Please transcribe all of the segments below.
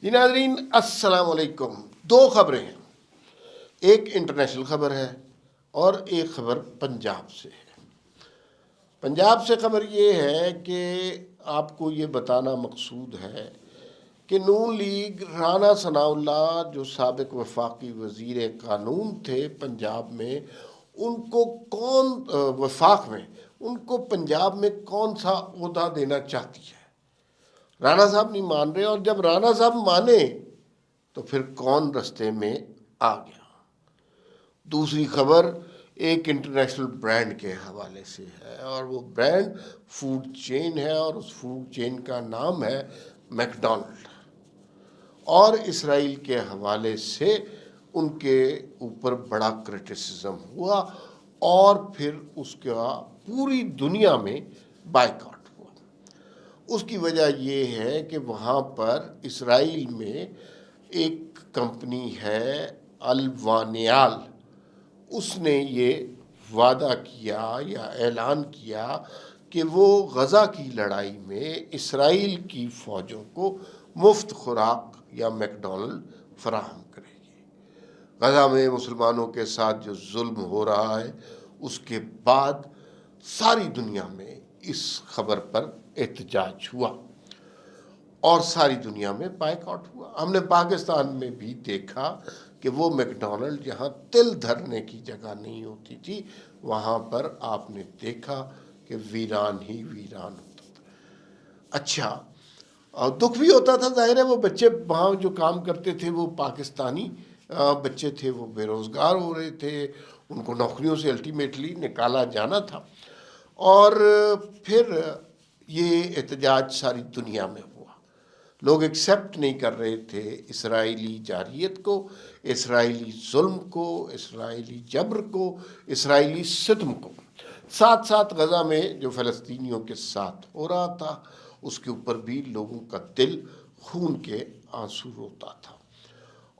جی ناظرین السلام علیکم. دو خبریں ہیں، ایک انٹرنیشنل خبر ہے اور ایک خبر پنجاب سے ہے. پنجاب سے خبر یہ ہے کہ آپ کو یہ بتانا مقصود ہے کہ نون لیگ رانا ثناء اللہ جو سابق وفاقی وزیر قانون تھے پنجاب میں، ان کو وفاق میں ان کو پنجاب میں کون سا عہدہ دینا چاہتی ہے. رانا صاحب نہیں مان رہے، اور جب رانا صاحب مانے تو پھر کون رستے میں آ گیا. دوسری خبر ایک انٹرنیشنل برانڈ کے حوالے سے ہے، اور وہ برانڈ فوڈ چین ہے، اور اس فوڈ چین کا نام ہے میکڈونلڈ. اور اسرائیل کے حوالے سے ان کے اوپر بڑا کرٹیسزم ہوا، اور پھر اس کا پوری دنیا میں بائیکاٹ ہوا. اس کی وجہ یہ ہے کہ وہاں پر اسرائیل میں ایک کمپنی ہے الوانیال، اس نے یہ وعدہ کیا یا اعلان کیا کہ وہ غزہ کی لڑائی میں اسرائیل کی فوجوں کو مفت خوراک یا میکڈونلڈ فراہم کرے گی. غزہ میں مسلمانوں کے ساتھ جو ظلم ہو رہا ہے، اس کے بعد ساری دنیا میں اس خبر پر احتجاج ہوا اور ساری دنیا میں بائیکاٹ ہوا. ہم نے پاکستان میں بھی دیکھا کہ وہ میکڈونلڈ جہاں تل دھرنے کی جگہ نہیں ہوتی تھی، وہاں پر آپ نے دیکھا کہ ویران ہی ویران ہوتا تھا. اچھا، اور دکھ بھی ہوتا تھا، ظاہر ہے وہ بچے وہاں جو کام کرتے تھے وہ پاکستانی بچے تھے، وہ بے روزگار ہو رہے تھے، ان کو نوکریوں سے الٹیمیٹلی نکالا جانا تھا. اور پھر یہ احتجاج ساری دنیا میں ہوا. لوگ ایکسیپٹ نہیں کر رہے تھے اسرائیلی جارحیت کو، اسرائیلی ظلم کو، اسرائیلی جبر کو، اسرائیلی ستم کو. ساتھ ساتھ غزہ میں جو فلسطینیوں کے ساتھ ہو رہا تھا، اس کے اوپر بھی لوگوں کا دل خون کے آنسو روتا تھا.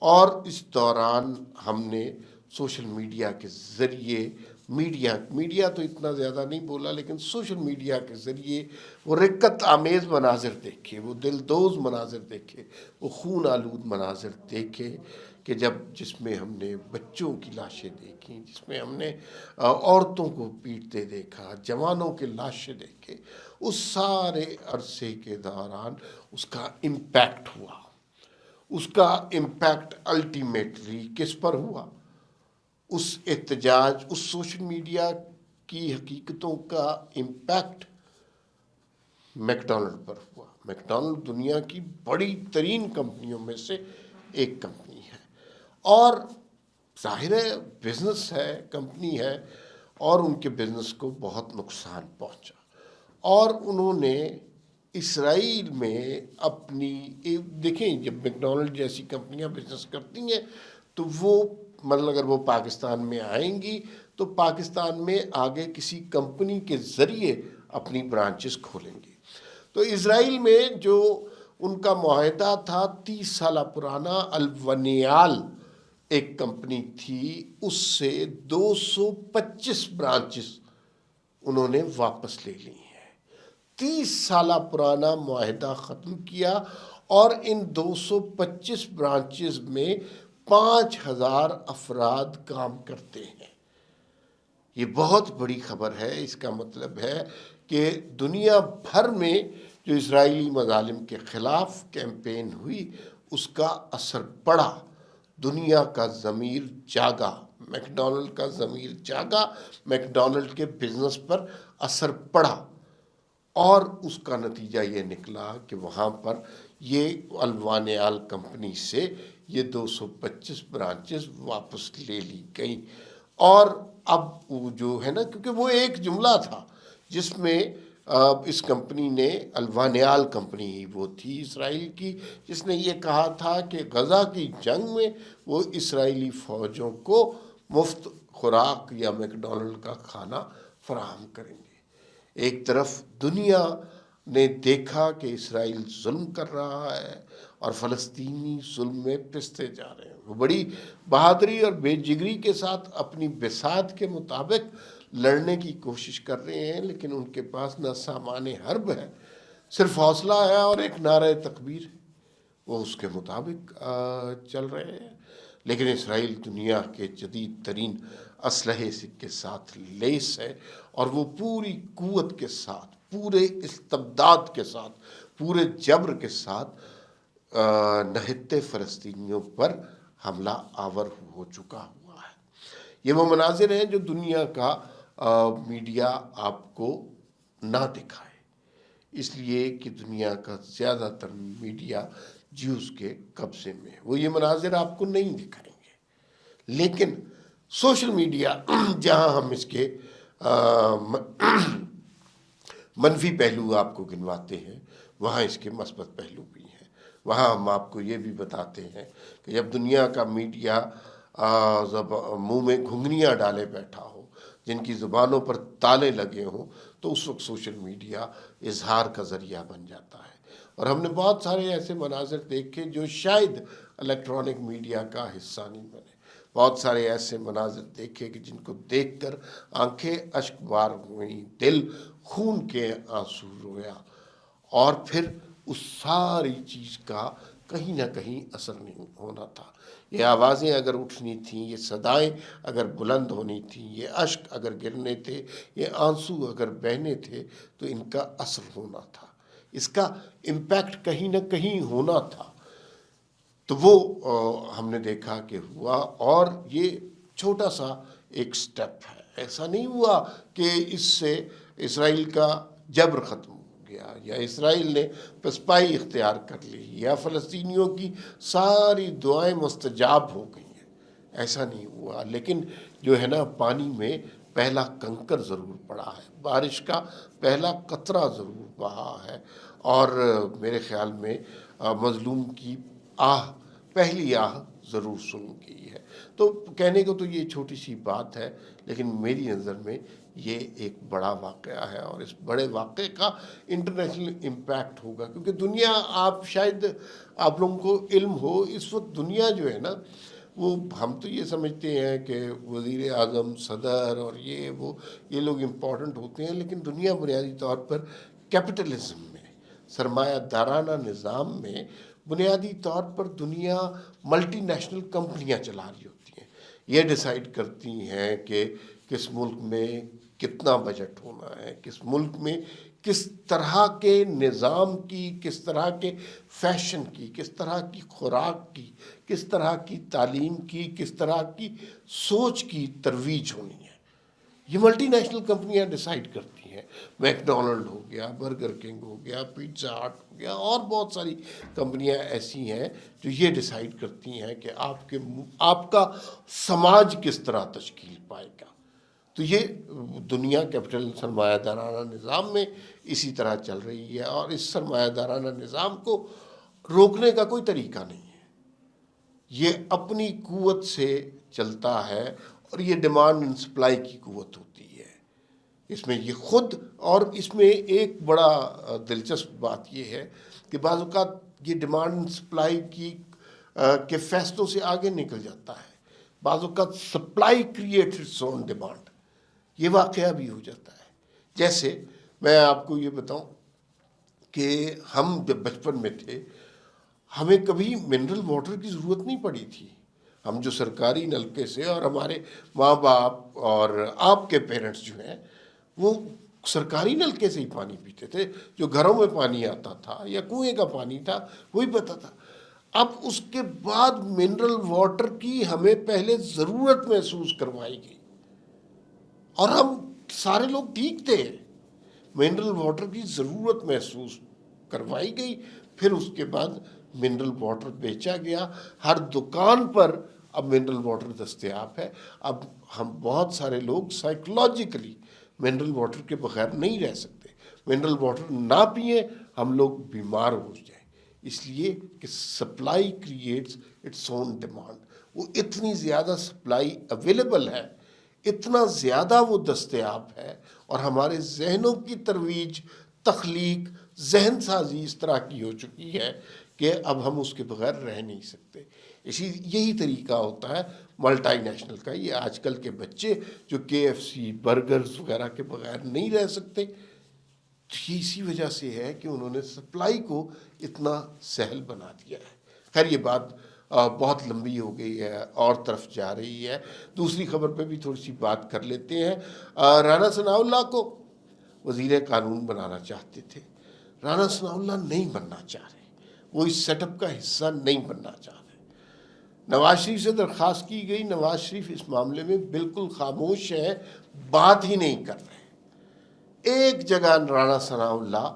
اور اس دوران ہم نے سوشل میڈیا کے ذریعے میڈیا تو اتنا زیادہ نہیں بولا، لیکن سوشل میڈیا کے ذریعے وہ رقت آمیز مناظر دیکھے، وہ دل دوز مناظر دیکھے، وہ خون آلود مناظر دیکھے کہ جس میں ہم نے بچوں کی لاشیں دیکھیں، جس میں ہم نے عورتوں کو پیٹتے دیکھا، جوانوں کے لاشیں دیکھے. اس سارے عرصے کے دوران اس کا امپیکٹ ہوا. اس کا امپیکٹ الٹیمیٹلی کس پر ہوا؟ اس احتجاج، اس سوشل میڈیا کی حقیقتوں کا امپیکٹ میکڈونلڈ پر ہوا. میکڈونلڈ دنیا کی بڑی ترین کمپنیوں میں سے ایک کمپنی ہے، اور ظاہر ہے بزنس ہے، کمپنی ہے، اور ان کے بزنس کو بہت نقصان پہنچا. اور انہوں نے اسرائیل میں اپنی دیکھیں، جب میکڈونلڈ جیسی کمپنیاں بزنس کرتی ہیں تو وہ اگر وہ پاکستان میں آئیں گی تو پاکستان میں آگے کسی کمپنی کے ذریعے اپنی برانچز کھولیں گی. تو اسرائیل میں جو ان کا معاہدہ تھا 30 سالہ پرانا، الونیال ایک کمپنی تھی، اس سے 225 برانچز انہوں نے واپس لے لی ہیں. 30 سالہ پرانا معاہدہ ختم کیا، اور ان 225 برانچز میں 5000 افراد کام کرتے ہیں. یہ بہت بڑی خبر ہے. اس کا مطلب ہے کہ دنیا بھر میں جو اسرائیلی مظالم کے خلاف کیمپین ہوئی، اس کا اثر پڑا. دنیا کا ضمیر جاگا، میکڈونلڈ کا ضمیر جاگا، میکڈونلڈ کے بزنس پر اثر پڑا، اور اس کا نتیجہ یہ نکلا کہ وہاں پر یہ الوانیال کمپنی سے یہ 225 برانچز واپس لے لی گئیں. اور اب وہ جو ہے نا، کیونکہ وہ ایک جملہ تھا جس میں اس کمپنی نے، الوانیال کمپنی ہی وہ تھی اسرائیل کی، جس نے یہ کہا تھا کہ غزہ کی جنگ میں وہ اسرائیلی فوجوں کو مفت خوراک یا میکڈونلڈ کا کھانا فراہم کریں گے. ایک طرف دنیا نے دیکھا کہ اسرائیل ظلم کر رہا ہے اور فلسطینی ظلم میں پستے جا رہے ہیں. وہ بڑی بہادری اور بے جگری کے ساتھ اپنی بساط کے مطابق لڑنے کی کوشش کر رہے ہیں، لیکن ان کے پاس نہ سامان حرب ہے، صرف حوصلہ ہے اور ایک نعرہ تکبیر ہے. وہ اس کے مطابق چل رہے ہیں. لیکن اسرائیل دنیا کے جدید ترین اسلحے کے ساتھ لیس ہے، اور وہ پوری قوت کے ساتھ، پورے استبداد کے ساتھ، پورے جبر کے ساتھ نہتے فلسطینیوں پر حملہ آور ہو چکا ہوا ہے. یہ وہ مناظر ہیں جو دنیا کا میڈیا آپ کو نہ دکھائے، اس لیے کہ دنیا کا زیادہ تر میڈیا جیوز کے قبضے میں ہے. وہ یہ مناظر آپ کو نہیں دکھائیں گے. لیکن سوشل میڈیا جہاں ہم اس کے منفی پہلو آپ کو گنواتے ہیں، وہاں اس کے مثبت پہلو بھی ہیں. وہاں ہم آپ کو یہ بھی بتاتے ہیں کہ جب دنیا کا میڈیا منہ میں گھنگریاں ڈالے بیٹھا ہو، جن کی زبانوں پر تالے لگے ہوں، تو اس وقت سوشل میڈیا اظہار کا ذریعہ بن جاتا ہے. اور ہم نے بہت سارے ایسے مناظر دیکھے جو شاید الیکٹرانک میڈیا کا حصہ نہیں بنے. بہت سارے ایسے مناظر دیکھے کہ جن کو دیکھ کر آنکھیں اشک بار ہوئیں، دل خون کے آنسو رویا، اور پھر اس ساری چیز کا کہیں نہ کہیں اثر نہیں ہونا تھا. یہ آوازیں اگر اٹھنی تھیں، یہ صدائیں اگر بلند ہونی تھیں، یہ اشک اگر گرنے تھے، یہ آنسو اگر بہنے تھے، تو ان کا اثر ہونا تھا، اس کا امپیکٹ کہیں نہ کہیں ہونا تھا. تو وہ ہم نے دیکھا کہ ہوا، اور یہ چھوٹا سا ایک سٹیپ ہے. ایسا نہیں ہوا کہ اس سے اسرائیل کا جبر ختم ہو گیا، یا اسرائیل نے پسپائی اختیار کر لی، یا فلسطینیوں کی ساری دعائیں مستجاب ہو گئی ہیں. ایسا نہیں ہوا. لیکن جو ہے نا، پانی میں پہلا کنکر ضرور پڑا ہے، بارش کا پہلا قطرہ ضرور بہا ہے، اور میرے خیال میں مظلوم کی پہلی ضرور سنی گئی ہے. تو کہنے کو تو یہ چھوٹی سی بات ہے، لیکن میری نظر میں یہ ایک بڑا واقعہ ہے، اور اس بڑے واقعے کا انٹرنیشنل امپیکٹ ہوگا. کیونکہ دنیا، شاید آپ لوگوں کو علم ہو، اس وقت دنیا جو ہے نا، وہ ہم تو یہ سمجھتے ہیں کہ وزیر اعظم، صدر اور یہ لوگ امپورٹنٹ ہوتے ہیں، لیکن دنیا بنیادی طور پر کیپٹلزم میں، سرمایہ دارانہ نظام میں بنیادی طور پر دنیا ملٹی نیشنل کمپنیاں چلا رہی ہوتی ہیں. یہ ڈیسائیڈ کرتی ہیں کہ کس ملک میں کتنا بجٹ ہونا ہے، کس ملک میں کس طرح کے نظام کی، کس طرح کے فیشن کی، کس طرح کی خوراک کی، کس طرح کی تعلیم کی، کس طرح کی سوچ کی ترویج ہونی ہے. یہ ملٹی نیشنل کمپنیاں ڈیسائیڈ کرتی ہیں. میک ڈونلڈ ہو گیا، برگر کنگ ہو گیا، پیزا ہٹ ہو گیا، اور بہت ساری کمپنیاں ایسی ہیں جو یہ ڈیسائیڈ کرتی ہیں کہ آپ کا سماج کس طرح تشکیل پائے گا. تو یہ دنیا کیپٹل سرمایہ دارانہ نظام میں اسی طرح چل رہی ہے، اور اس سرمایہ دارانہ نظام کو روکنے کا کوئی طریقہ نہیں ہے. یہ اپنی قوت سے چلتا ہے، اور یہ ڈیمانڈ اینڈ سپلائی کی قوت ہوتی ہے. اس میں یہ خود، اور اس میں ایک بڑا دلچسپ بات یہ ہے کہ بعض اوقات یہ ڈیمانڈ اینڈ سپلائی کے فیصلوں سے آگے نکل جاتا ہے. بعض اوقات supply creates its own demand, یہ واقعہ بھی ہو جاتا ہے. جیسے میں آپ کو یہ بتاؤں کہ ہم جب بچپن میں تھے، ہمیں کبھی منرل واٹر کی ضرورت نہیں پڑی تھی. ہم جو سرکاری نلکے سے، اور ہمارے ماں باپ اور آپ کے پیرنٹس جو ہیں، وہ سرکاری نلکے سے ہی پانی پیتے تھے. جو گھروں میں پانی آتا تھا یا کنویں کا پانی تھا، وہی پتا تھا. اب اس کے بعد منرل واٹر کی ہمیں پہلے ضرورت محسوس کروائی گئی، اور ہم سارے لوگ ٹھیک تھے. منرل واٹر کی ضرورت محسوس کروائی گئی، پھر اس کے بعد منرل واٹر بیچا گیا. ہر دکان پر اب منرل واٹر دستیاب ہے. اب ہم بہت سارے لوگ سائیکولوجیکلی منرل واٹر کے بغیر نہیں رہ سکتے. منرل واٹر نہ پئیں، ہم لوگ بیمار ہو جائیں، اس لیے کہ supply creates its own demand. وہ اتنی زیادہ سپلائی اویلیبل ہے، اتنا زیادہ وہ دستیاب ہے، اور ہمارے ذہنوں کی ترویج، تخلیق، ذہن سازی اس طرح کی ہو چکی ہے کہ اب ہم اس کے بغیر رہ نہیں سکتے. یہی طریقہ ہوتا ہے ملٹی نیشنل کا. یہ آج کل کے بچے جو KFC، برگرز وغیرہ کے بغیر نہیں رہ سکتے، یہ اسی وجہ سے ہے کہ انہوں نے سپلائی کو اتنا سہل بنا دیا ہے. خیر یہ بات بہت لمبی ہو گئی ہے اور طرف جا رہی ہے. دوسری خبر پہ بھی تھوڑی سی بات کر لیتے ہیں. رانا ثناء اللہ کو وزیر قانون بنانا چاہتے تھے. رانا ثناء اللہ نہیں بننا چاہ رہے، وہ اس سیٹ اپ کا حصہ نہیں بننا چاہ رہے. نواز شریف سے درخواست کی گئی، نواز شریف اس معاملے میں بالکل خاموش ہے، بات ہی نہیں کر رہے. ایک جگہ رانا ثناء اللہ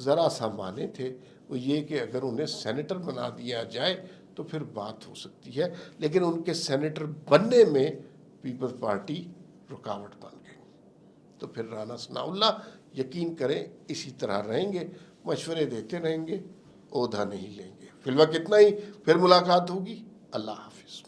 ذرا سا مانے تھے، وہ یہ کہ اگر انہیں سینیٹر بنا دیا جائے تو پھر بات ہو سکتی ہے، لیکن ان کے سینیٹر بننے میں پیپلز پارٹی رکاوٹ بن گئی. تو پھر رانا ثناء اللہ یقین کریں اسی طرح رہیں گے، مشورے دیتے رہیں گے، عہدہ نہیں لیں گے. فی الوقت اتنا ہی، پھر ملاقات ہوگی. اللہ حافظ.